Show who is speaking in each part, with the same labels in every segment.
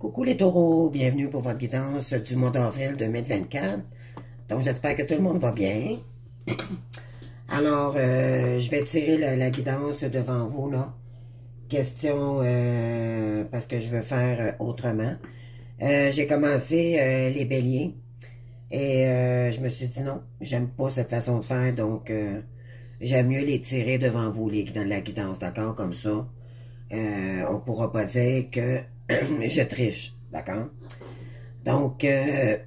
Speaker 1: Coucou les taureaux, bienvenue pour votre guidance du mois d'avril 2024. Donc j'espère que tout le monde va bien. Alors, je vais tirer la guidance devant vous, là. Question, parce que je veux faire autrement. J'ai commencé les béliers et je me suis dit non, j'aime pas cette façon de faire, donc j'aime mieux les tirer devant vous, dans la guidance, d'accord, comme ça. On pourra pas dire que je triche, d'accord? Donc,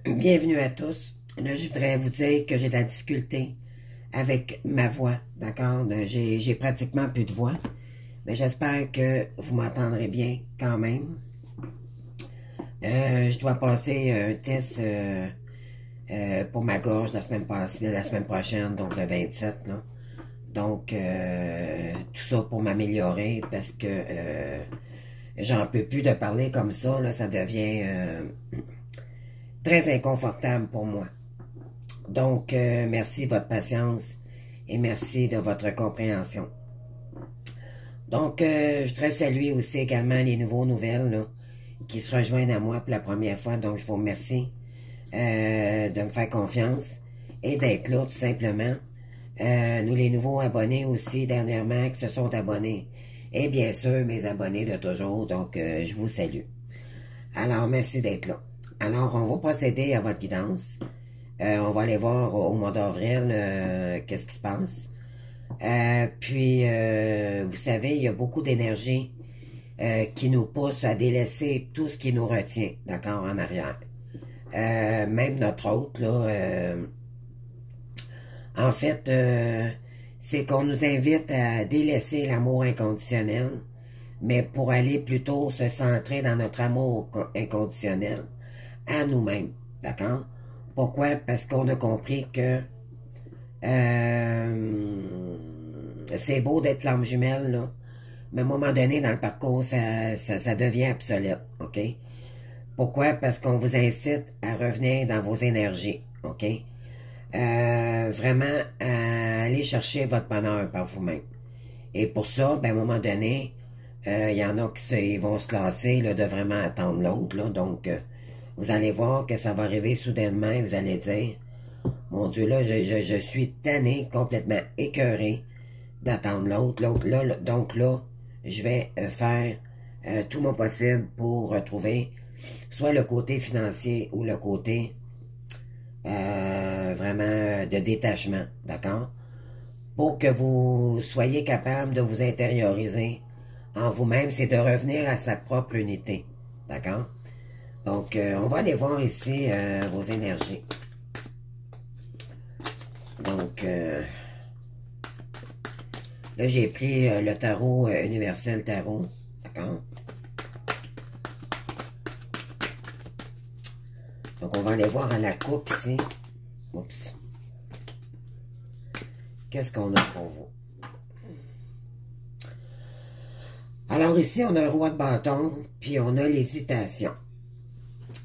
Speaker 1: bienvenue à tous. Là, je voudrais vous dire que j'ai de la difficulté avec ma voix, d'accord? J'ai pratiquement plus de voix, mais j'espère que vous m'entendrez bien quand même. Je dois passer un test pour ma gorge la semaine prochaine, donc le 27, là. Donc, tout ça pour m'améliorer parce que j'en peux plus de parler comme ça, là, ça devient très inconfortable pour moi. Donc, merci de votre patience et merci de votre compréhension. Donc, je voudrais saluer aussi également les nouvelles là, qui se rejoignent à moi pour la première fois. Donc, je vous remercie de me faire confiance et d'être là tout simplement. Nous, les nouveaux abonnés aussi, dernièrement, qui se sont abonnés. Et bien sûr, mes abonnés de toujours. Donc, je vous salue. Alors, merci d'être là. Alors, on va procéder à votre guidance. On va aller voir au mois d'avril qu'est-ce qui se passe. Puis, vous savez, il y a beaucoup d'énergie qui nous pousse à délaisser tout ce qui nous retient, d'accord, en arrière. Même notre hôte, là, en fait, c'est qu'on nous invite à délaisser l'amour inconditionnel, mais pour aller plutôt se centrer dans notre amour inconditionnel à nous-mêmes, d'accord? Pourquoi? Parce qu'on a compris que c'est beau d'être flamme jumelle, là, mais à un moment donné, dans le parcours, ça devient obsolète, OK? Pourquoi? Parce qu'on vous incite à revenir dans vos énergies, OK? Vraiment à aller chercher votre bonheur par vous-même. Et pour ça, ben, à un moment donné, il y en a qui vont se lasser là, de vraiment attendre l'autre. Donc, vous allez voir que ça va arriver soudainement et vous allez dire, mon Dieu, là, je suis tanné, complètement écœuré d'attendre l'autre. Donc là, je vais faire tout mon possible pour retrouver soit le côté financier ou le côté vraiment de détachement, d'accord? Pour que vous soyez capable de vous intérioriser en vous-même, c'est de revenir à sa propre unité, d'accord? Donc, on va aller voir ici vos énergies. Donc, là, j'ai pris le tarot universel tarot, d'accord? Donc, on va aller voir à la coupe ici. Oups. Qu'est-ce qu'on a pour vous? Alors ici, on a un roi de bâton, puis on a l'hésitation.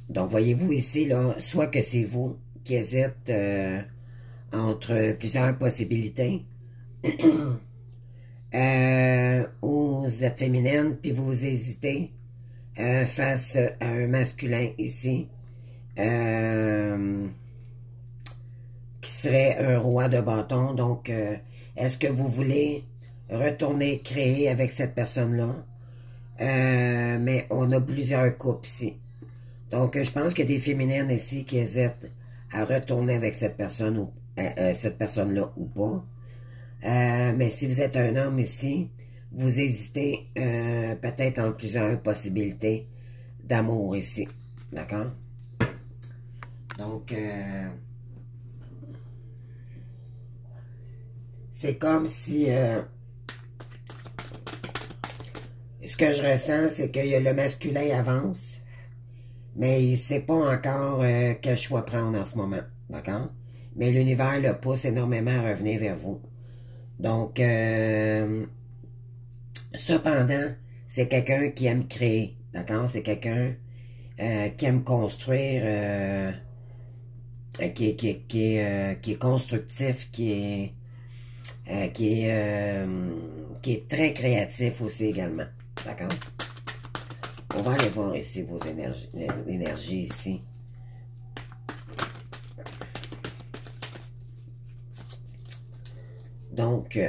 Speaker 1: Donc, voyez-vous ici, là, soit que c'est vous qui hésite entre plusieurs possibilités, ou vous êtes féminine, puis vous hésitez face à un masculin ici, qui serait un roi de bâton. Donc, est-ce que vous voulez retourner créer avec cette personne-là? Mais on a plusieurs couples ici. Donc, je pense qu'il y a des féminines ici qui hésitent à retourner avec cette personne ou cette personne-là ou pas. Mais si vous êtes un homme ici, vous hésitez peut-être entre plusieurs possibilités d'amour ici. D'accord? Donc, c'est comme si ce que je ressens, c'est que le masculin avance, mais il ne sait pas encore quel choix prendre en ce moment, d'accord? Mais l'univers le pousse énormément à revenir vers vous. Donc, cependant, c'est quelqu'un qui aime créer, d'accord? C'est quelqu'un qui aime construire, qui est constructif, qui est très créatif aussi également, d'accord? On va aller voir ici vos énergies ici. Donc,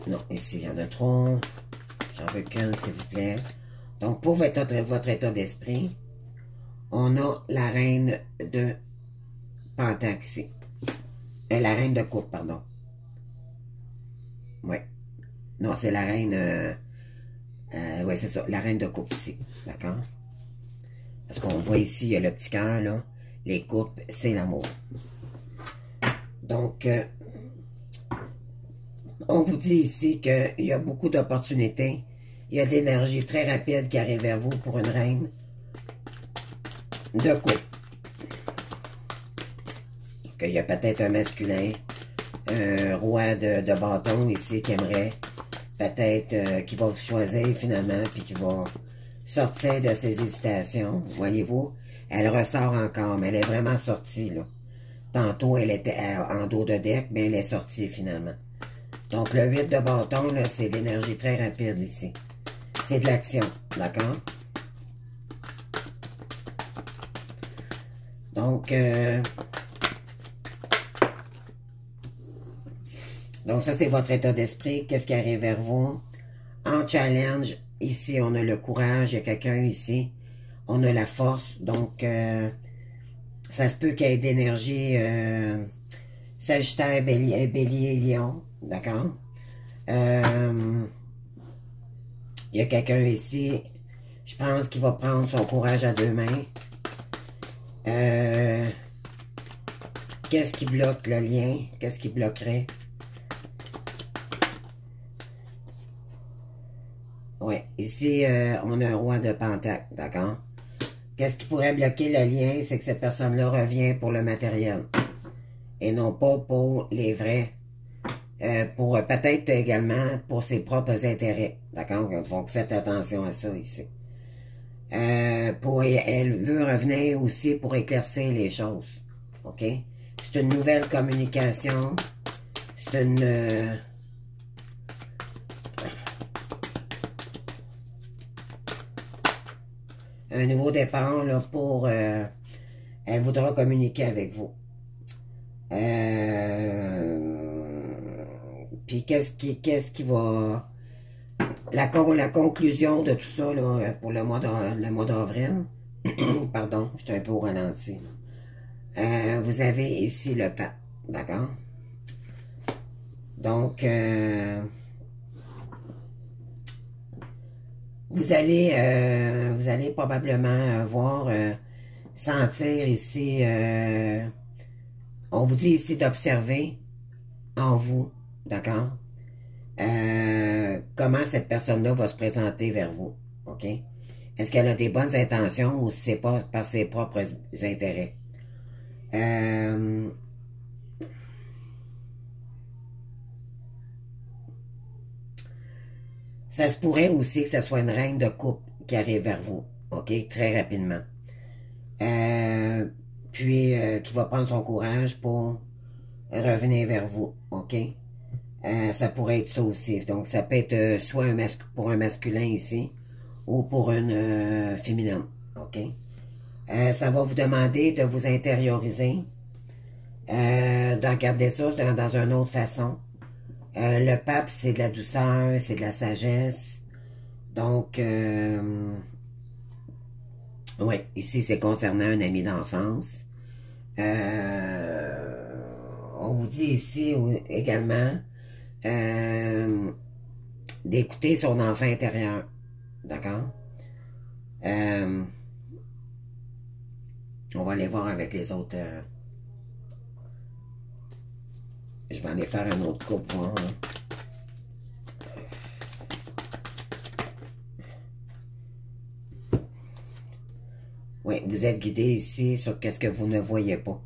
Speaker 1: non, ici, il y en a trop. J'en veux qu'un, s'il vous plaît. Donc, pour votre état d'esprit, on a la reine de Pentacle ici. La reine de coupe, pardon. Ouais. Non, c'est la reine... ouais, c'est ça, la reine de coupe ici. D'accord? Parce qu'on voit ici, il y a le petit cœur, là. Les coupes, c'est l'amour. Donc, on vous dit ici qu'il y a beaucoup d'opportunités. Il y a de l'énergie très rapide qui arrive vers vous pour une reine de coupe. Il y a peut-être un masculin, un roi de bâton ici qui aimerait peut-être, qui va vous choisir finalement, puis qui va sortir de ses hésitations. Voyez-vous, elle ressort encore, mais elle est vraiment sortie, là. Tantôt, elle était en dos de deck, mais elle est sortie finalement. Donc, le 8 de bâton, là, c'est de l'énergie très rapide ici. C'est de l'action, d'accord? Donc, ça, c'est votre état d'esprit. Qu'est-ce qui arrive vers vous? En challenge, ici, on a le courage. Il y a quelqu'un ici. On a la force. Donc, ça se peut qu'il y ait d'énergie Sagittaire, Bélier, Lion. D'accord? Il y a quelqu'un ici, je pense qu'il va prendre son courage à deux mains. Qu'est-ce qui bloque le lien? Qu'est-ce qui bloquerait? Ouais, ici, on a un roi de Pentacle, d'accord? Qu'est-ce qui pourrait bloquer le lien? C'est que cette personne-là revient pour le matériel. Et non pas pour les vrais. Pour peut-être également pour ses propres intérêts. D'accord? Donc, faites attention à ça ici. Elle veut revenir aussi pour éclaircir les choses. OK? C'est une nouvelle communication. C'est une... un nouveau départ là, pour... elle voudra communiquer avec vous. Puis qu'est-ce qui va... La conclusion de tout ça là, pour le mois d'avril, pardon, j'étais un peu au ralenti. Vous avez ici le pape, d'accord? Donc, vous allez probablement voir, sentir ici, on vous dit ici d'observer en vous, d'accord? Comment cette personne-là va se présenter vers vous, ok? Est-ce qu'elle a des bonnes intentions ou c'est pas par ses propres intérêts? Ça se pourrait aussi que ce soit une reine de coupe qui arrive vers vous, ok? Très rapidement. Puis qui va prendre son courage pour revenir vers vous, ok? Ça pourrait être ça aussi. Donc, ça peut être soit pour un masculin ici ou pour une féminine. OK? Ça va vous demander de vous intérioriser, de regarder ça dans une autre façon. Le pape, c'est de la douceur, c'est de la sagesse. Donc, oui, ici, c'est concernant un ami d'enfance. On vous dit ici également d'écouter son enfant intérieur. D'accord? On va aller voir avec les autres. Je vais aller faire un autre coupe, voir. Hein. Oui, vous êtes guidé ici sur qu'est-ce que vous ne voyez pas.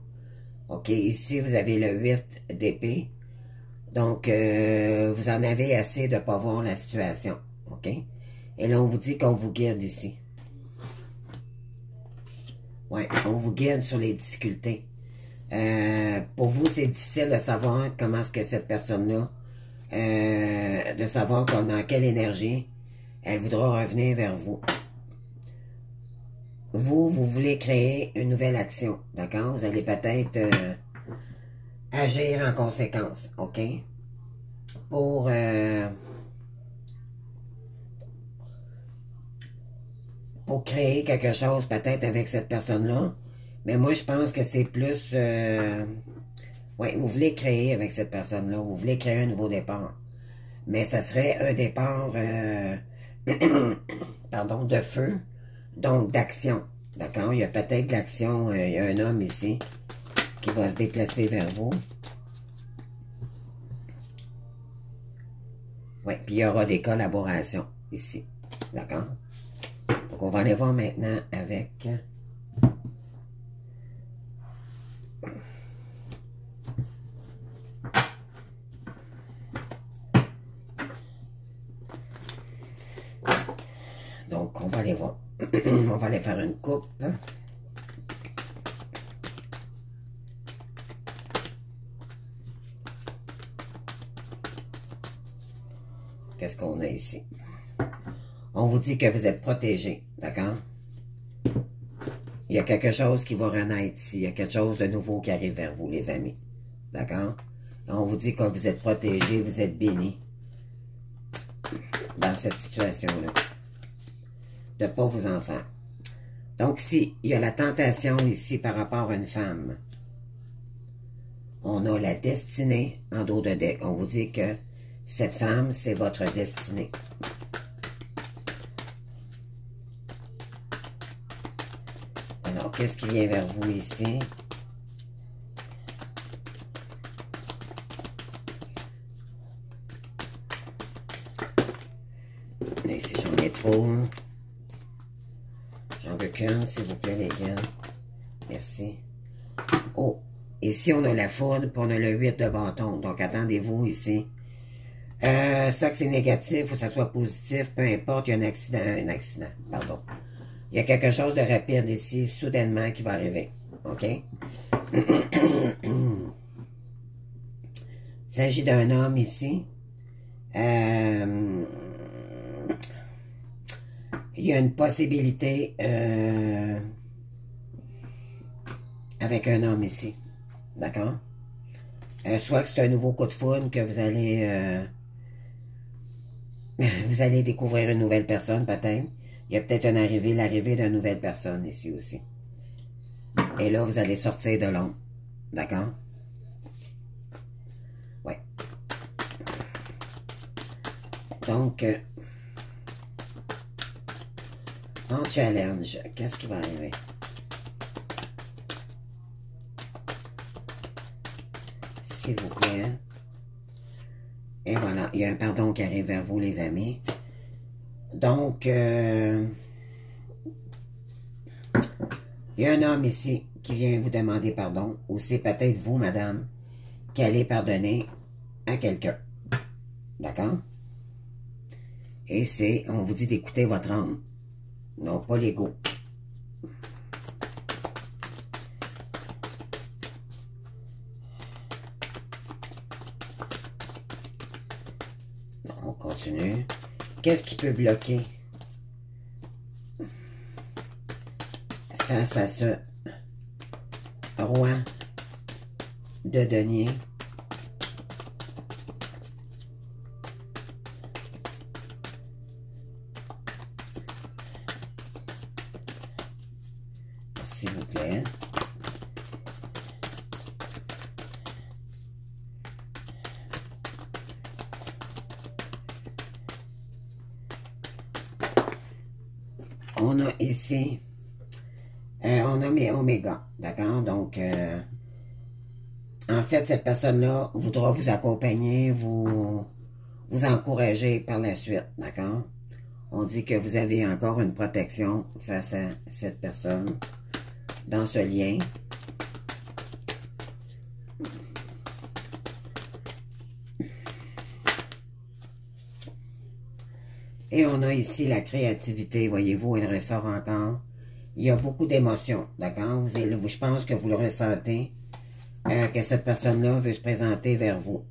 Speaker 1: OK, ici, vous avez le 8 d'épée. Donc, vous en avez assez de ne pas voir la situation. OK? Et là, on vous dit qu'on vous guide ici. Oui, on vous guide sur les difficultés. Pour vous, c'est difficile de savoir comment est-ce que cette personne-là de savoir dans quelle énergie elle voudra revenir vers vous. Vous voulez créer une nouvelle action, d'accord? Vous allez peut-être agir en conséquence, ok? Pour créer quelque chose peut-être avec cette personne-là. Mais moi, je pense que c'est plus... oui, vous voulez créer avec cette personne-là. Vous voulez créer un nouveau départ. Mais ça serait un départ, pardon, de feu. Donc, d'action. D'accord? Il y a peut-être de l'action. Il y a un homme ici qui va se déplacer vers vous. Oui, puis il y aura des collaborations ici. D'accord? Donc, on va aller voir maintenant avec... Donc, on va aller voir. On va aller faire une coupe. Qu'est-ce qu'on a ici? On vous dit que vous êtes protégé, d'accord? Il y a quelque chose qui va renaître ici. Il y a quelque chose de nouveau qui arrive vers vous, les amis. D'accord? On vous dit que vous êtes protégé, vous êtes béni dans cette situation-là. De ne pas vous en faire. Donc, ici, il y a la tentation ici par rapport à une femme. On a la destinée en dos de deck. On vous dit que cette femme, c'est votre destinée. Alors, qu'est-ce qui vient vers vous ici? Et si j'en ai trop, j'en veux qu'une, s'il vous plaît, les gars. Merci. Oh, ici, on a la foudre, puis on a le 8 de bâton. Donc, attendez-vous ici. Ça que c'est négatif ou que ça soit positif, peu importe, il y a un accident, pardon. Il y a quelque chose de rapide ici, soudainement, qui va arriver. OK? Il s'agit d'un homme ici. Il y a une possibilité avec un homme ici. D'accord? Soit que c'est un nouveau coup de foudre que vous allez découvrir une nouvelle personne, peut-être. Il y a peut-être l'arrivée d'une nouvelle personne ici aussi. Et là, vous allez sortir de l'ombre. D'accord? Ouais. Donc, en challenge, qu'est-ce qui va arriver? S'il vous plaît. Et voilà, il y a un pardon qui arrive vers vous, les amis. Donc, il y a un homme ici qui vient vous demander pardon. Ou c'est peut-être vous, madame, qui allez pardonner à quelqu'un. D'accord? Et c'est, on vous dit d'écouter votre âme. Non, pas l'ego. On continue. Qu'est-ce qui peut bloquer face à ce roi de denier? S'il vous plaît. On a ici, on a mes oméga, d'accord? Donc, en fait, cette personne-là voudra vous accompagner, vous encourager par la suite, d'accord? On dit que vous avez encore une protection face à cette personne dans ce lien. Et on a ici la créativité, voyez-vous, elle ressort encore. Il y a beaucoup d'émotions, d'accord? Je pense que vous le ressentez, que cette personne-là veut se présenter vers vous.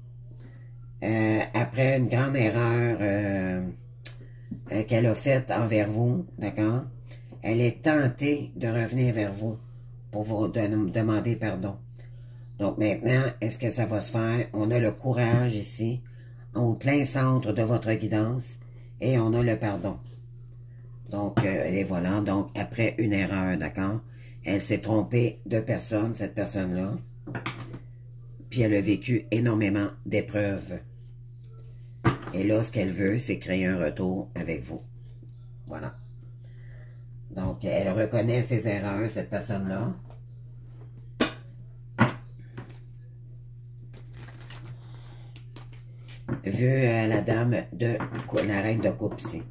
Speaker 1: après une grande erreur qu'elle a faite envers vous, d'accord? Elle est tentée de revenir vers vous pour vous demander pardon. Donc maintenant, est-ce que ça va se faire? On a le courage ici, au plein centre de votre guidance, et on a le pardon. Donc, et voilà, donc après une erreur, d'accord? Elle s'est trompée de personne, cette personne-là, puis elle a vécu énormément d'épreuves. Et là, ce qu'elle veut, c'est créer un retour avec vous. Voilà. Donc, elle reconnaît ses erreurs, cette personne-là. Vu la dame de la reine de coupe ici.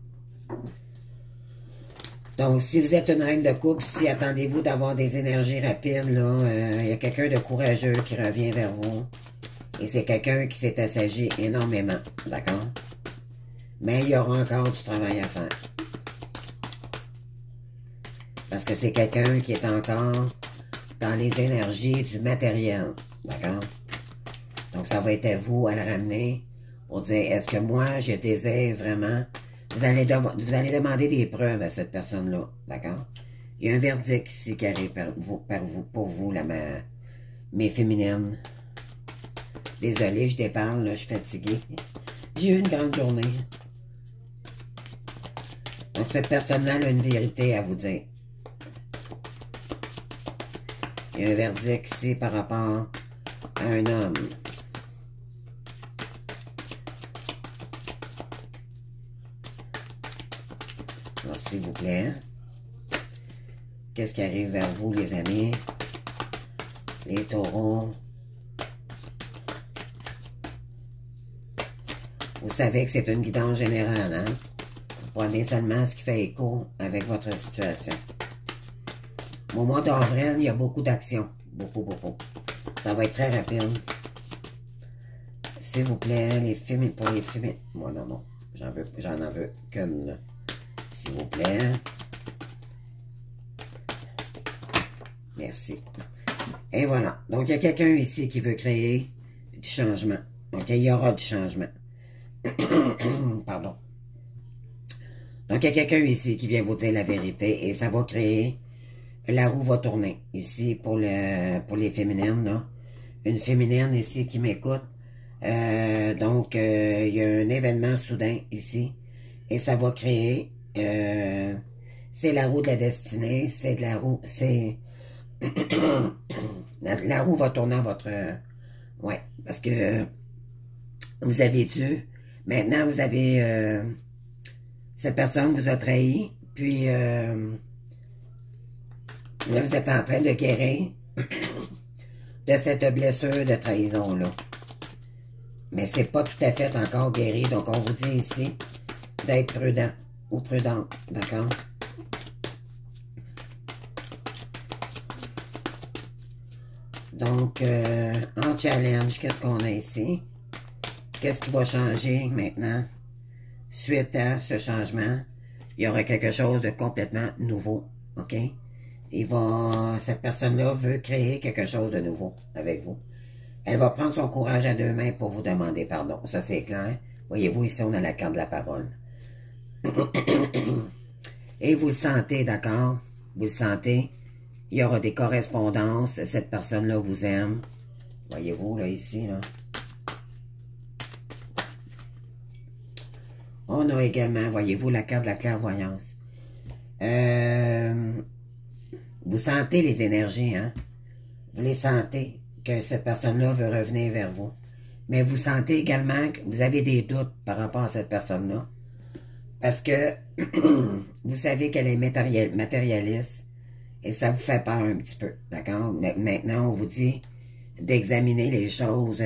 Speaker 1: Donc, si vous êtes une reine de coupe, si attendez-vous d'avoir des énergies rapides, là, il y a quelqu'un de courageux qui revient vers vous. Et c'est quelqu'un qui s'est assagi énormément, d'accord? Mais il y aura encore du travail à faire. Parce que c'est quelqu'un qui est encore dans les énergies du matériel, d'accord? Donc, ça va être à vous à le ramener pour dire, est-ce que moi, je désire vraiment... Vous allez demander des preuves à cette personne-là, d'accord? Il y a un verdict ici qui arrive pour vous, mes féminines. Désolée, je déparle, là, je suis fatiguée. J'ai eu une grande journée. Donc, cette personne-là a une vérité à vous dire. Il y a un verdict ici par rapport à un homme. Alors, s'il vous plaît. Qu'est-ce qui arrive vers vous, les amis? Les taureaux. Vous savez que c'est une guidance générale, hein? Vous prenez seulement ce qui fait écho avec votre situation. Au mois d'avril, il y a beaucoup d'actions. Beaucoup, beaucoup. Ça va être très rapide. S'il vous plaît, les films pour les films. Moi, non. J'en en veux qu'une. S'il vous plaît. Merci. Et voilà. Donc, il y a quelqu'un ici qui veut créer du changement. Donc, il y aura du changement. Pardon. Donc, il y a quelqu'un ici qui vient vous dire la vérité et ça va créer... La roue va tourner. Ici, pour les féminines, là. Une féminine ici qui m'écoute. Donc, il y a un événement soudain ici. Et ça va créer... c'est la roue de la destinée. C'est de la roue... C'est... la roue va tourner à votre... ouais, parce que vous avez dû... Maintenant, vous avez... cette personne vous a trahi. Puis... là, vous êtes en train de guérir de cette blessure de trahison-là. Mais c'est pas tout à fait encore guéri. Donc, on vous dit ici d'être prudent ou prudente. D'accord? Donc, en challenge, qu'est-ce qu'on a ici? Qu'est-ce qui va changer maintenant? Suite à ce changement, il y aura quelque chose de complètement nouveau. OK? Cette personne-là veut créer quelque chose de nouveau avec vous. Elle va prendre son courage à deux mains pour vous demander pardon. Ça, c'est clair. Voyez-vous, ici, on a la carte de la parole. Et vous le sentez, d'accord? Vous le sentez. Il y aura des correspondances. Cette personne-là vous aime. Voyez-vous, là, ici, là. On a également, voyez-vous, la carte de la clairvoyance. Vous sentez les énergies, hein? Vous les sentez, que cette personne-là veut revenir vers vous. Mais vous sentez également que vous avez des doutes par rapport à cette personne-là. Parce que vous savez qu'elle est matérialiste. Et ça vous fait peur un petit peu, d'accord? Maintenant, on vous dit d'examiner les choses.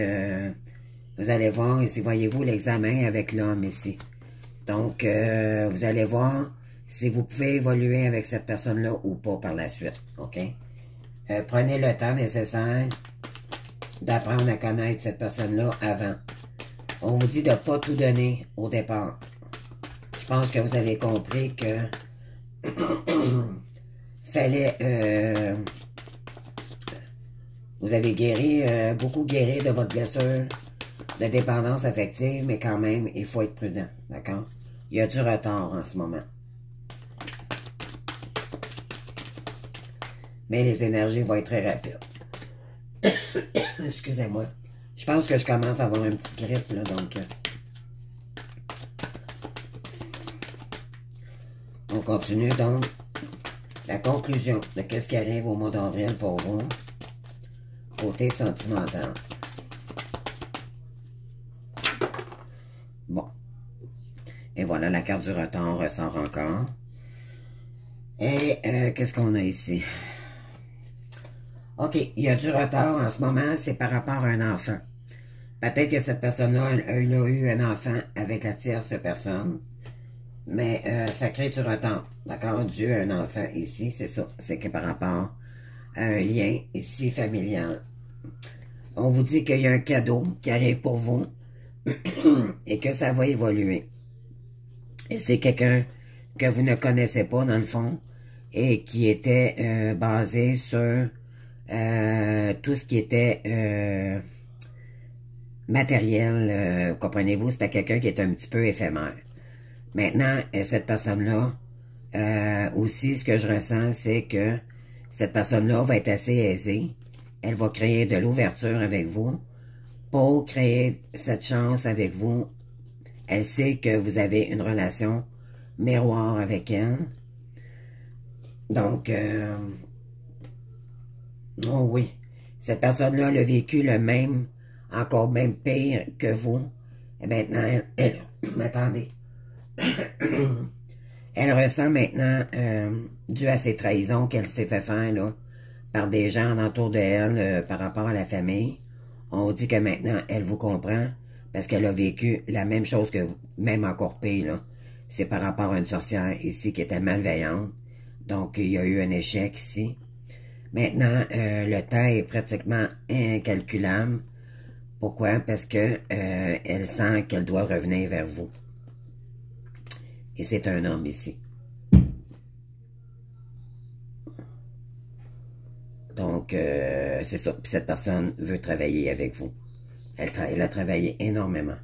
Speaker 1: Vous allez voir, ici, voyez-vous l'examen avec l'homme ici. Donc, vous allez voir si vous pouvez évoluer avec cette personne-là ou pas par la suite, OK? Prenez le temps nécessaire d'apprendre à connaître cette personne-là avant. On vous dit de ne pas tout donner au départ. Je pense que vous avez compris que fallait... vous avez guéri, beaucoup guéri de votre blessure de dépendance affective, mais quand même, il faut être prudent, d'accord? Il y a du retard en ce moment. Mais les énergies vont être très rapides. Excusez-moi. Je pense que je commence à avoir une petite grippe, là, donc... On continue, donc. La conclusion de qu'est-ce qui arrive au mois d'avril pour vous. Côté sentimental. Bon. Et voilà, la carte du retard ressort encore. Et qu'est-ce qu'on a ici? OK, il y a du retard en ce moment, c'est par rapport à un enfant. Peut-être que cette personne-là, elle a eu un enfant avec la tierce personne. Mais ça crée du retard, d'accord? Dû à un enfant ici, c'est ça. C'est que par rapport à un lien ici familial. On vous dit qu'il y a un cadeau qui arrive pour vous et que ça va évoluer. Et c'est quelqu'un que vous ne connaissez pas dans le fond et qui était basé sur tout ce qui était matériel. Comprenez-vous, c'était quelqu'un qui est un petit peu éphémère. Maintenant, cette personne-là, aussi, ce que je ressens, c'est que cette personne-là va être assez aisée. Elle va créer de l'ouverture avec vous pour créer cette chance avec vous. Elle sait que vous avez une relation miroir avec elle. Donc, oh oui, cette personne-là a vécu le même, encore même pire que vous. Et maintenant, elle m'attendez. Elle ressent maintenant, dû à ces trahisons qu'elle s'est fait faire là, par des gens autour de elle par rapport à la famille, on dit que maintenant, elle vous comprend parce qu'elle a vécu la même chose que vous, même encore pire. Là. C'est par rapport à une sorcière ici qui était malveillante. Donc, il y a eu un échec ici. Maintenant, le temps est pratiquement incalculable. Pourquoi? Parce que elle sent qu'elle doit revenir vers vous. Et c'est un homme ici. Donc, c'est ça. Puis cette personne veut travailler avec vous. Elle a travaillé énormément.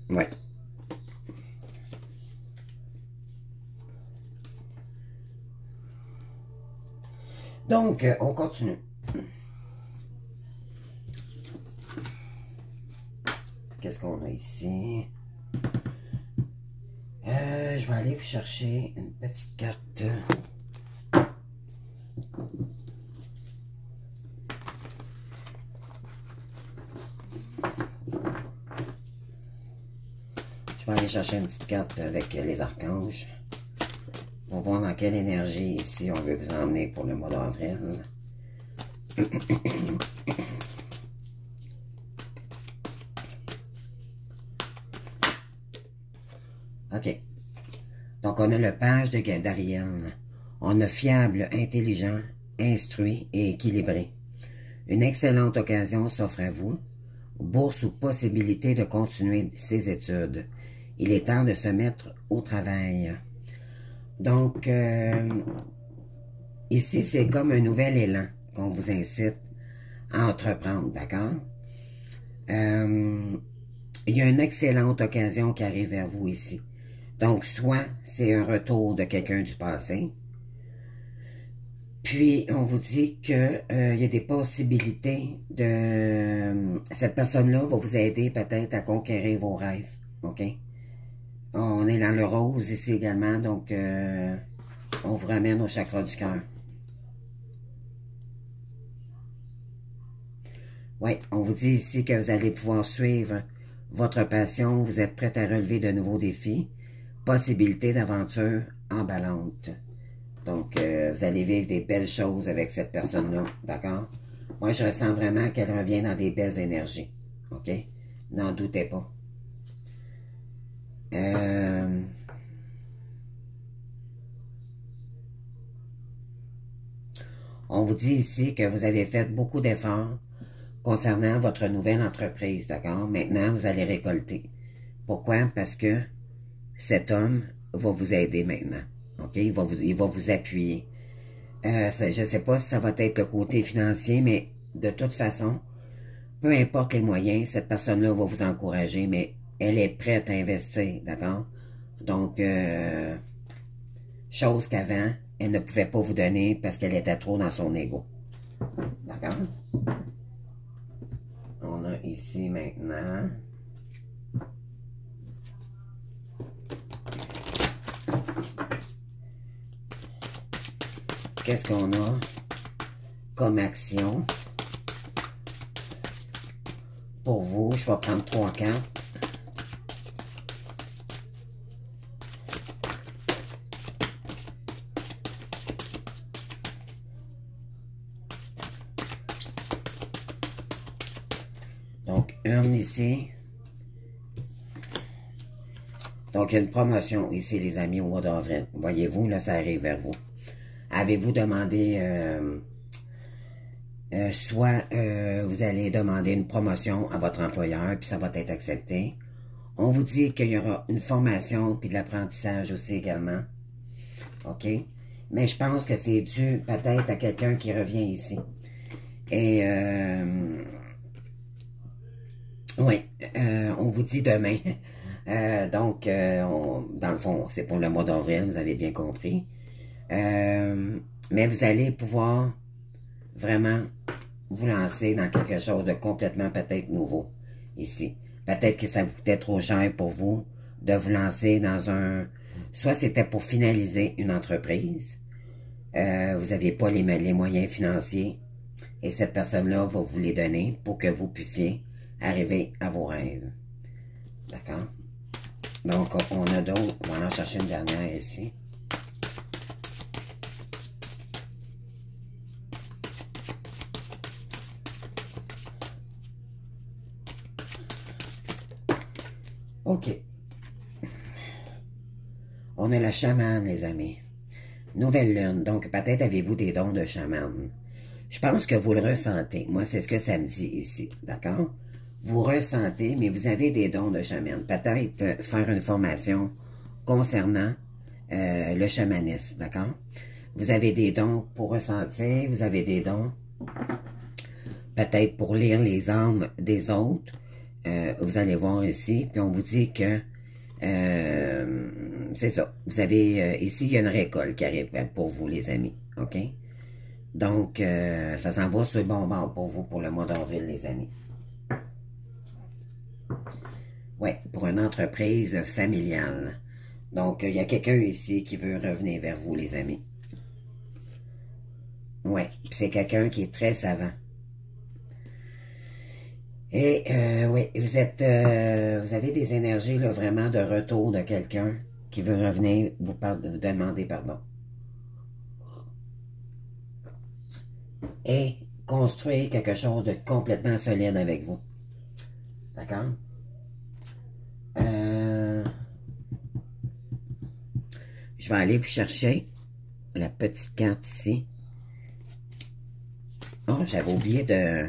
Speaker 1: Ouais. Donc, on continue. Qu'est-ce qu'on a ici? Je vais aller vous chercher une petite carte. Je vais aller chercher une petite carte avec les archanges. On va voir dans quelle énergie ici on veut vous emmener pour le mois d'avril. OK. Donc, on a le page d'Ariane. On a fiable, intelligent, instruit et équilibré. Une excellente occasion s'offre à vous. Bourse ou possibilité de continuer ses études. Il est temps de se mettre au travail. Donc, ici, c'est comme un nouvel élan qu'on vous incite à entreprendre, d'accord? Il y a une excellente occasion qui arrive vers vous ici. Donc, soit c'est un retour de quelqu'un du passé, puis on vous dit que il y a des possibilités de... Cette personne-là va vous aider peut-être à conquérir vos rêves, OK? On est dans le rose ici également, donc on vous ramène au chakra du cœur. Oui, on vous dit ici que vous allez pouvoir suivre votre passion, vous êtes prête à relever de nouveaux défis, possibilités d'aventure emballante. Donc, vous allez vivre des belles choses avec cette personne-là, d'accord? Moi, je ressens vraiment qu'elle revient dans des belles énergies, OK? N'en doutez pas. On vous dit ici que vous avez fait beaucoup d'efforts concernant votre nouvelle entreprise, d'accord? Maintenant, vous allez récolter. Pourquoi? Parce que cet homme va vous aider maintenant, OK? Il va vous appuyer. Je ne sais pas si ça va être le côté financier, mais de toute façon, peu importe les moyens, cette personne-là va vous encourager, mais elle est prête à investir, d'accord? Donc, chose qu'avant, elle ne pouvait pas vous donner parce qu'elle était trop dans son ego. D'accord? On a ici maintenant... Qu'est-ce qu'on a comme action pour vous? Je vais prendre 3 cartes. Donc, une ici. Donc, il y a une promotion ici, les amis, au mois d'avril. Voyez-vous, là, ça arrive vers vous. Avez-vous demandé, soit vous allez demander une promotion à votre employeur, puis ça va être accepté. On vous dit qu'il y aura une formation, puis de l'apprentissage aussi également. OK? Mais je pense que c'est dû peut-être à quelqu'un qui revient ici. Et, oui, on vous dit demain. Donc, dans le fond, c'est pour le mois d'avril, vous avez bien compris. Mais vous allez pouvoir vraiment vous lancer dans quelque chose de complètement peut-être nouveau ici. Peut-être que ça vous coûtait trop cher pour vous de vous lancer dans un... Soit c'était pour finaliser une entreprise, vous n'aviez pas les moyens financiers et cette personne-là va vous les donner pour que vous puissiez arriver à vos rêves. D'accord? Donc, on a d'autres. On va en chercher une dernière ici. OK. On a la chamane, les amis. Nouvelle lune. Donc, peut-être avez-vous des dons de chamane. Je pense que vous le ressentez. Moi, c'est ce que ça me dit ici. D'accord? Vous ressentez, mais vous avez des dons de chamane. Peut-être faire une formation concernant le chamanisme. D'accord? Vous avez des dons pour ressentir. Vous avez des dons peut-être pour lire les âmes des autres. Vous allez voir ici, puis on vous dit que c'est ça. Vous avez ici, il y a une récolte qui arrive pour vous, les amis. OK? Donc, ça s'en va sur le bon bord pour vous pour le mois d'avril, les amis. Oui, pour une entreprise familiale. Donc, il y a quelqu'un ici qui veut revenir vers vous, les amis. Oui, c'est quelqu'un qui est très savant. Et oui, vous avez des énergies là, vraiment de retour de quelqu'un qui veut revenir vous demander pardon. Et construire quelque chose de complètement solide avec vous. D'accord? Je vais aller vous chercher la petite carte ici. Oh, j'avais oublié de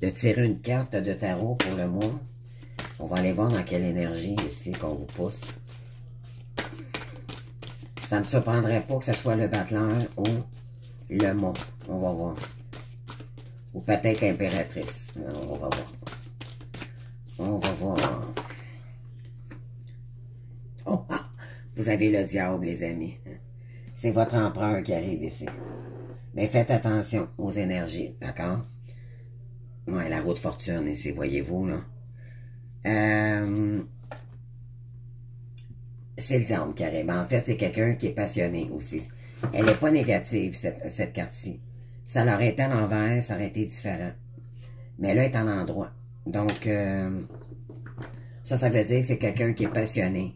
Speaker 1: tirer une carte de tarot pour le mois. On va aller voir dans quelle énergie ici qu'on vous pousse. Ça ne me surprendrait pas que ce soit le battleur ou le mot. On va voir. Ou peut-être l'impératrice. On va voir. On va voir. Oh, ah, vous avez le diable, les amis. C'est votre empereur qui arrive ici. Mais faites attention aux énergies, d'accord? Ouais, la roue de fortune ici, voyez-vous, là. C'est le diable qui arrive. En fait, c'est quelqu'un qui est passionné aussi. Elle n'est pas négative, cette carte-ci. Ça l'aurait été à l'envers, ça aurait été différent. Mais là, elle est en endroit. Donc, ça veut dire que c'est quelqu'un qui est passionné.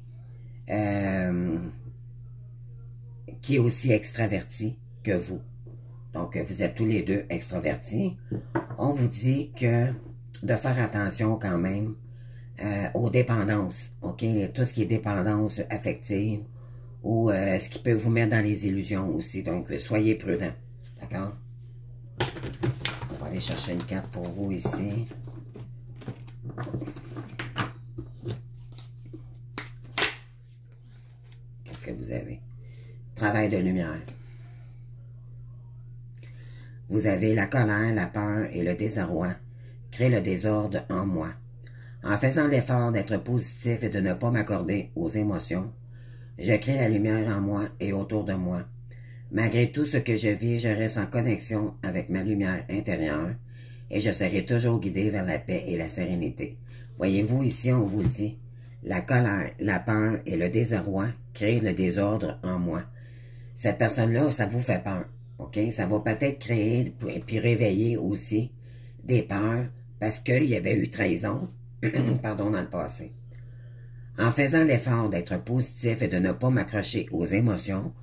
Speaker 1: Qui est aussi extraverti que vous. Donc, vous êtes tous les deux extravertis. On vous dit que de faire attention quand même aux dépendances, OK? Tout ce qui est dépendance affective ou ce qui peut vous mettre dans les illusions aussi. Donc, soyez prudents, d'accord? On va aller chercher une carte pour vous ici. Qu'est-ce que vous avez? Travail de lumière. Vous avez la colère, la peur et le désarroi crée le désordre en moi. En faisant l'effort d'être positif et de ne pas m'accorder aux émotions, je crée la lumière en moi et autour de moi. Malgré tout ce que je vis, je reste en connexion avec ma lumière intérieure et je serai toujours guidé vers la paix et la sérénité. Voyez-vous, ici, on vous le dit, la colère, la peur et le désarroi créent le désordre en moi. Cette personne-là, ça vous fait peur, ok? Ça va peut-être créer, puis réveiller aussi des peurs parce qu'il y avait eu trahison, pardon, dans le passé. En faisant l'effort d'être positif et de ne pas m'accrocher aux émotions,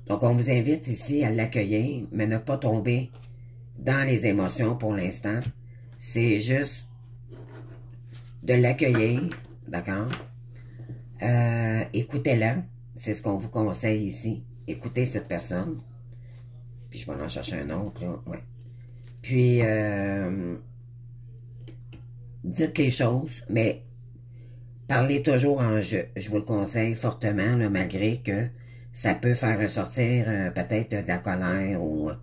Speaker 1: donc on vous invite ici à l'accueillir, mais ne pas tomber dans les émotions pour l'instant. C'est juste de l'accueillir, d'accord? Écoutez-la, c'est ce qu'on vous conseille ici. Écoutez cette personne. Puis je vais en chercher un autre, là, ouais. Puis, dites les choses, mais parlez toujours en jeu. Je vous le conseille fortement, là, malgré que ça peut faire ressortir peut-être de la colère ou, tu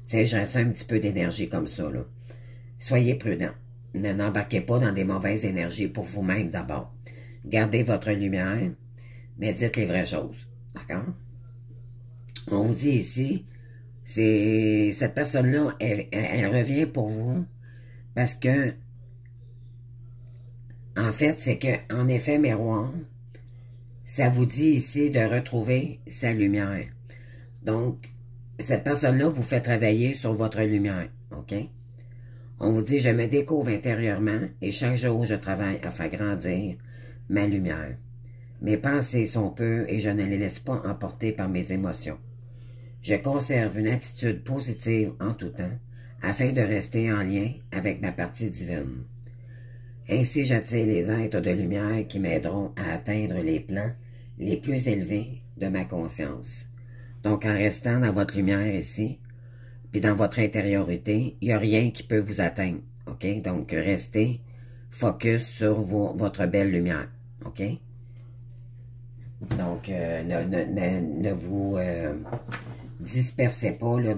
Speaker 1: sais, je ressens un petit peu d'énergie comme ça, là. Soyez prudent. N'embarquez pas dans des mauvaises énergies pour vous-même d'abord. Gardez votre lumière, mais dites les vraies choses. D'accord? On vous dit ici, c'est cette personne-là, elle revient pour vous parce que, en fait, c'est que, en effet miroir, ça vous dit ici de retrouver sa lumière. Donc, cette personne-là vous fait travailler sur votre lumière, ok? On vous dit, je me découvre intérieurement et chaque jour, je travaille à faire grandir ma lumière. Mes pensées sont peu et je ne les laisse pas emporter par mes émotions. Je conserve une attitude positive en tout temps afin de rester en lien avec ma partie divine. Ainsi, j'attire les êtres de lumière qui m'aideront à atteindre les plans les plus élevés de ma conscience. Donc, en restant dans votre lumière ici, puis dans votre intériorité, il n'y a rien qui peut vous atteindre, ok? Donc, restez focus sur votre belle lumière, ok? Donc, ne vous dispersez pas là,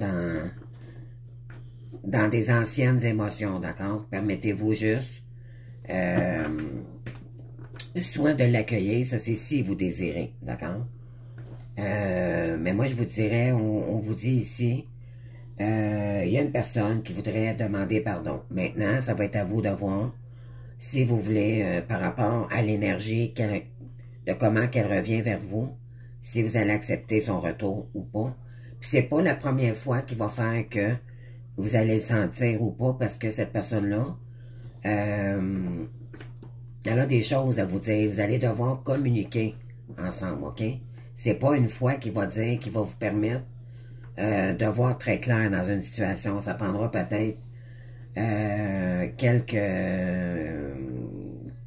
Speaker 1: dans des anciennes émotions, d'accord? Permettez-vous juste soit de l'accueillir, ça c'est si vous désirez, d'accord? Mais moi je vous dirais, on vous dit ici, il y a une personne qui voudrait demander pardon. Maintenant, ça va être à vous de voir si vous voulez, par rapport à l'énergie, de comment qu'elle revient vers vous, si vous allez accepter son retour ou pas. Puis c'est pas la première fois qui va faire que vous allez le sentir ou pas, parce que cette personne-là, elle a des choses à vous dire. Vous allez devoir communiquer ensemble, ok? C'est pas une fois qu'il va dire, qu'il va vous permettre de voir très clair dans une situation. Ça prendra peut-être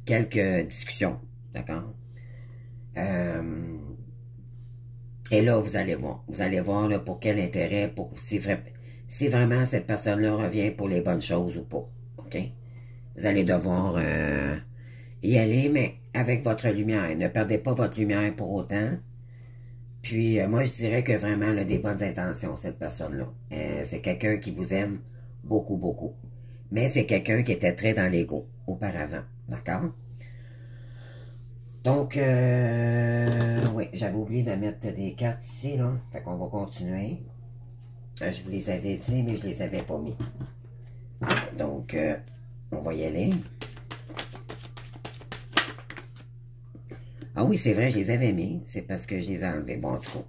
Speaker 1: quelques discussions, d'accord? Et là, vous allez voir. Vous allez voir là, pour quel intérêt, si vraiment cette personne-là revient pour les bonnes choses ou pas, ok? Vous allez devoir y aller, mais avec votre lumière. Ne perdez pas votre lumière pour autant. Puis, moi, je dirais que vraiment, elle a des bonnes intentions, cette personne-là. C'est quelqu'un qui vous aime beaucoup, beaucoup. Mais c'est quelqu'un qui était très dans l'ego auparavant. D'accord? Donc, oui, j'avais oublié de mettre des cartes ici, là. Fait qu'on va continuer. Je vous les avais dit, mais je les avais pas mis. Donc, on va y aller. Ah oui, c'est vrai, je les avais mis. C'est parce que je les ai enlevés. Bon, en tout cas,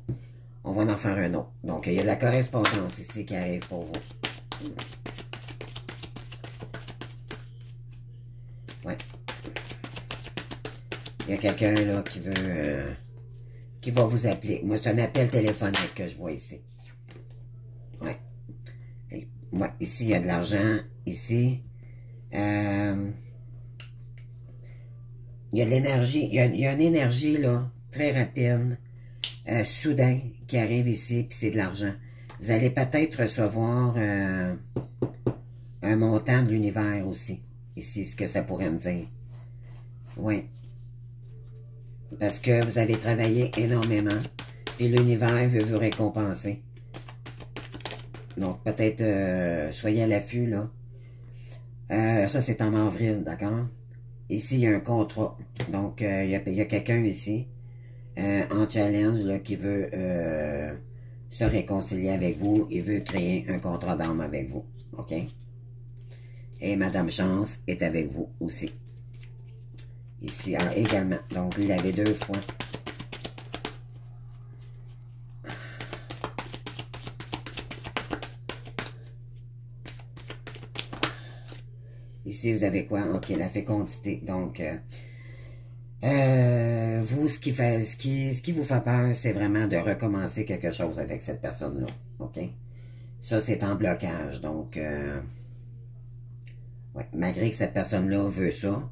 Speaker 1: on va en faire un autre. Donc, il y a de la correspondance ici qui arrive pour vous. Ouais. Il y a quelqu'un, là, qui va vous appeler. Moi, c'est un appel téléphonique que je vois ici. Ouais. Ouais, ici, il y a de l'argent. Ici, il y a de l'énergie. Il y a une énergie, là, très rapide, soudain, qui arrive ici, puis c'est de l'argent. Vous allez peut-être recevoir un montant de l'univers aussi. Ici, ce que ça pourrait me dire. Oui. Parce que vous avez travaillé énormément, et l'univers veut vous récompenser. Donc, peut-être, soyez à l'affût, là. Ça, c'est en avril, d'accord? Ici, il y a un contrat. Donc, il y a quelqu'un ici, en challenge, là, qui veut se réconcilier avec vous. Il veut créer un contrat d'âme avec vous. OK? Et Madame Chance est avec vous aussi. Ici, également. Donc, vous l'avez 2 fois. Ici, vous avez quoi? OK, la fécondité. Donc, vous, ce qui vous fait peur, c'est vraiment de recommencer quelque chose avec cette personne-là. OK? Ça, c'est en blocage. Donc, ouais, malgré que cette personne-là veut ça,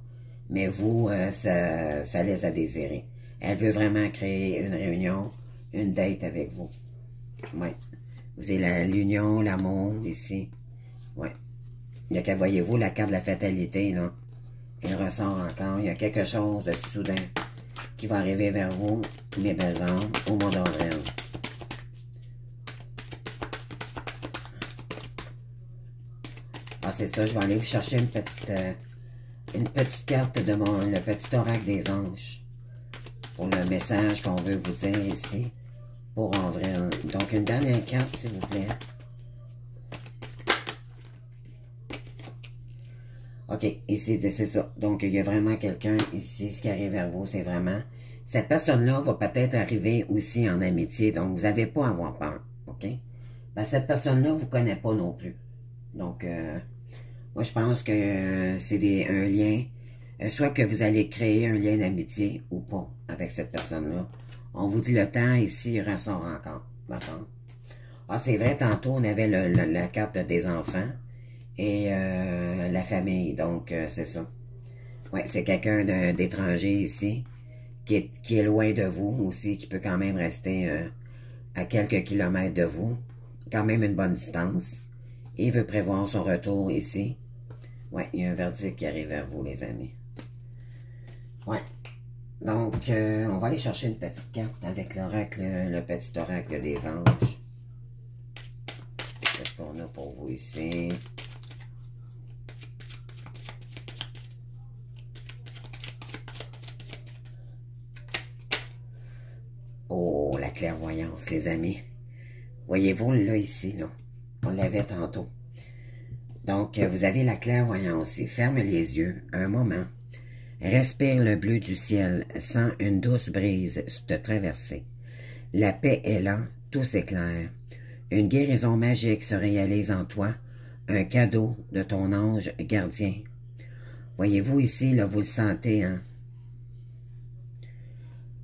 Speaker 1: mais vous, ça laisse à désirer. Elle veut vraiment créer une réunion, une date avec vous. Ouais. Vous avez l'union, l'amour, ici. Ouais. Il y a qu'à, voyez-vous, la carte de la fatalité, là. Elle ressort encore. Il y a quelque chose de soudain qui va arriver vers vous, mes belles âmes, au mois d'avril. Ah, c'est ça, je vais aller vous chercher une petite carte de le petit oracle des anges. Pour le message qu'on veut vous dire ici, pour avril. Donc, une dernière carte, s'il vous plaît. OK, ici, c'est ça. Donc, il y a vraiment quelqu'un ici, ce qui arrive vers vous, c'est vraiment... Cette personne-là va peut-être arriver aussi en amitié, donc vous n'avez pas à avoir peur, OK? Ben, cette personne-là ne vous connaît pas non plus. Donc, moi, je pense que c'est un lien, soit que vous allez créer un lien d'amitié ou pas avec cette personne-là. On vous dit le temps ici, il ressort encore, d'accord? Ah, c'est vrai, tantôt, on avait la carte des enfants et la famille, donc c'est ça. Ouais, c'est quelqu'un d'étranger ici, qui est loin de vous aussi, qui peut quand même rester à quelques kilomètres de vous, quand même une bonne distance. Il veut prévoir son retour ici. Ouais, il y a un verdict qui arrive vers vous, les amis. Ouais. Donc, on va aller chercher une petite carte avec l'oracle, le petit oracle des anges. Qu'est-ce qu'on a pour vous ici? Oh, la clairvoyance, les amis. Voyez-vous, là, ici, là. On l'avait tantôt. Donc, vous avez la clairvoyance. Ferme les yeux un moment. Respire le bleu du ciel. Sens une douce brise te traverser. La paix est là. Tout s'éclaire. Une guérison magique se réalise en toi. Un cadeau de ton ange gardien. Voyez-vous ici, là, vous le sentez, hein?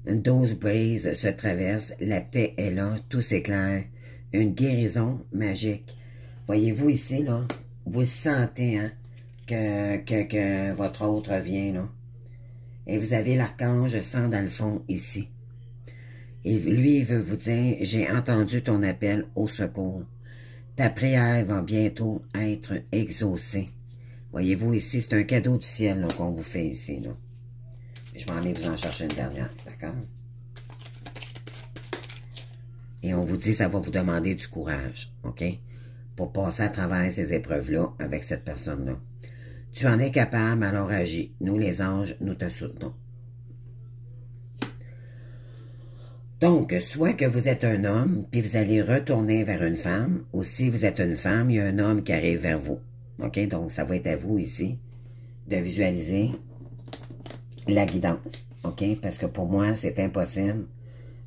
Speaker 1: Une douce brise se traverse, la paix est là, tout s'éclaire. Une guérison magique. Voyez-vous ici, là, vous le sentez, hein, que votre autre vient, là. Et vous avez l'archange Sandalphon ici. Et lui, il veut vous dire, j'ai entendu ton appel au secours. Ta prière va bientôt être exaucée. Voyez-vous ici, c'est un cadeau du ciel qu'on vous fait ici, là. Je vais aller vous en chercher une dernière, d'accord? Et on vous dit, ça va vous demander du courage, OK? Pour passer à travers ces épreuves-là avec cette personne-là. Tu en es capable, alors agis. Nous, les anges, nous te soutenons. Donc, soit que vous êtes un homme, puis vous allez retourner vers une femme, ou si vous êtes une femme, il y a un homme qui arrive vers vous. OK? Donc, ça va être à vous ici de visualiser la guidance, OK? Parce que pour moi, c'est impossible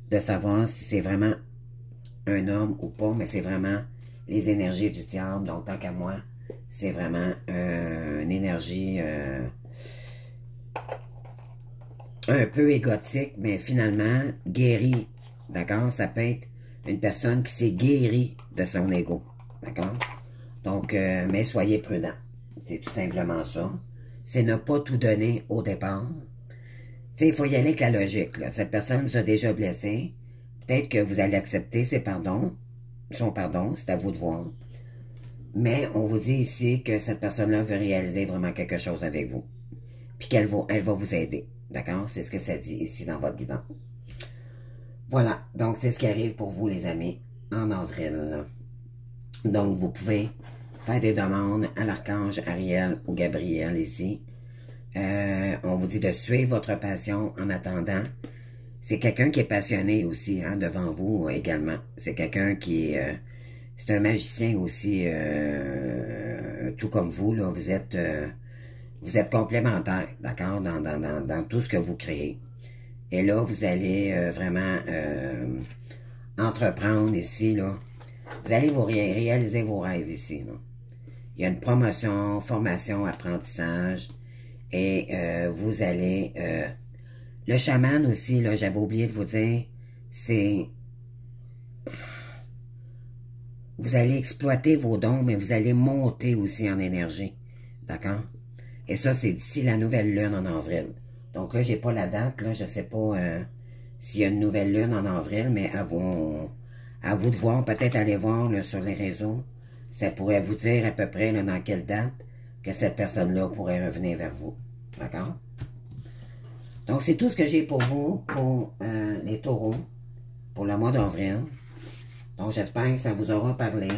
Speaker 1: de savoir si c'est vraiment un homme ou pas, mais c'est vraiment les énergies du diable. Donc, tant qu'à moi, c'est vraiment une énergie un peu égotique, mais finalement guérie, d'accord? Ça peut être une personne qui s'est guérie de son ego, d'accord? Donc, mais soyez prudents, c'est tout simplement ça. C'est ne pas tout donner au départ. Tu sais, il faut y aller avec la logique, là. Cette personne vous a déjà blessé. Peut-être que vous allez accepter son pardon, c'est à vous de voir. Mais on vous dit ici que cette personne-là veut réaliser vraiment quelque chose avec vous. Puis elle va vous aider. D'accord? C'est ce que ça dit ici dans votre guidance. Voilà. Donc, c'est ce qui arrive pour vous, les amis, en avril. Donc, vous pouvez faire des demandes à l'archange Ariel ou Gabriel ici. On vous dit de suivre votre passion en attendant. C'est quelqu'un qui est passionné aussi, hein, devant vous également. C'est quelqu'un qui est... c'est un magicien aussi, tout comme vous, là. Vous êtes complémentaires, d'accord, dans tout ce que vous créez. Et là, vous allez vraiment entreprendre ici, là. Vous allez vous réaliser vos rêves ici, là. Il y a une promotion, formation, apprentissage. Et vous allez... le chaman aussi, là, j'avais oublié de vous dire, c'est... Vous allez exploiter vos dons, mais vous allez monter aussi en énergie. D'accord? Et ça, c'est d'ici la nouvelle lune en avril. Donc là, j'ai pas la date, là, je sais pas s'il y a une nouvelle lune en avril, mais à vous de voir, peut-être aller voir là, sur les réseaux. Ça pourrait vous dire à peu près là, dans quelle date que cette personne-là pourrait revenir vers vous. D'accord? Donc, c'est tout ce que j'ai pour vous, pour les taureaux, pour le mois d'avril. Donc, j'espère que ça vous aura parlé.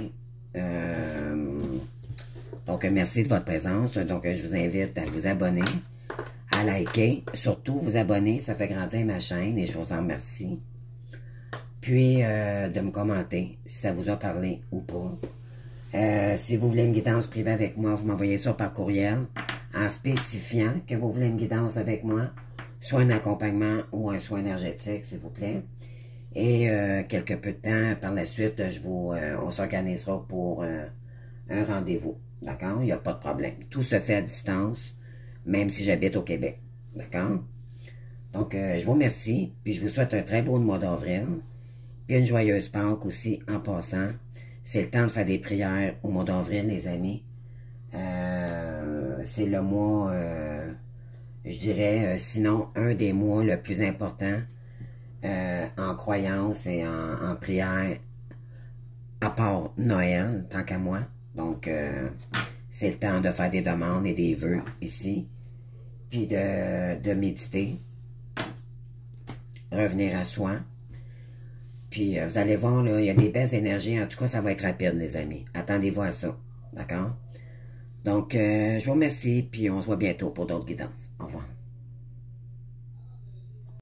Speaker 1: Donc, merci de votre présence. Donc, je vous invite à vous abonner, à liker, surtout vous abonner. Ça fait grandir ma chaîne et je vous en remercie. Puis, de me commenter si ça vous a parlé ou pas. Si vous voulez une guidance privée avec moi, vous m'envoyez ça par courriel en spécifiant que vous voulez une guidance avec moi, soit un accompagnement ou un soin énergétique, s'il vous plaît. Et quelques peu de temps par la suite, on s'organisera pour un rendez-vous. D'accord? Il n'y a pas de problème. Tout se fait à distance, même si j'habite au Québec. D'accord? Donc, je vous remercie, puis je vous souhaite un très beau mois d'avril, puis une joyeuse Pâques aussi en passant. C'est le temps de faire des prières au mois d'avril, les amis. C'est le mois, je dirais, sinon, un des mois le plus important en croyance et en prière, à part Noël, tant qu'à moi. Donc, c'est le temps de faire des demandes et des vœux ici, puis de méditer, revenir à soi. Puis, vous allez voir, là, il y a des belles énergies. En tout cas, ça va être rapide, les amis. Attendez-vous à ça, d'accord? Donc, je vous remercie, puis on se voit bientôt pour d'autres guidances. Au revoir.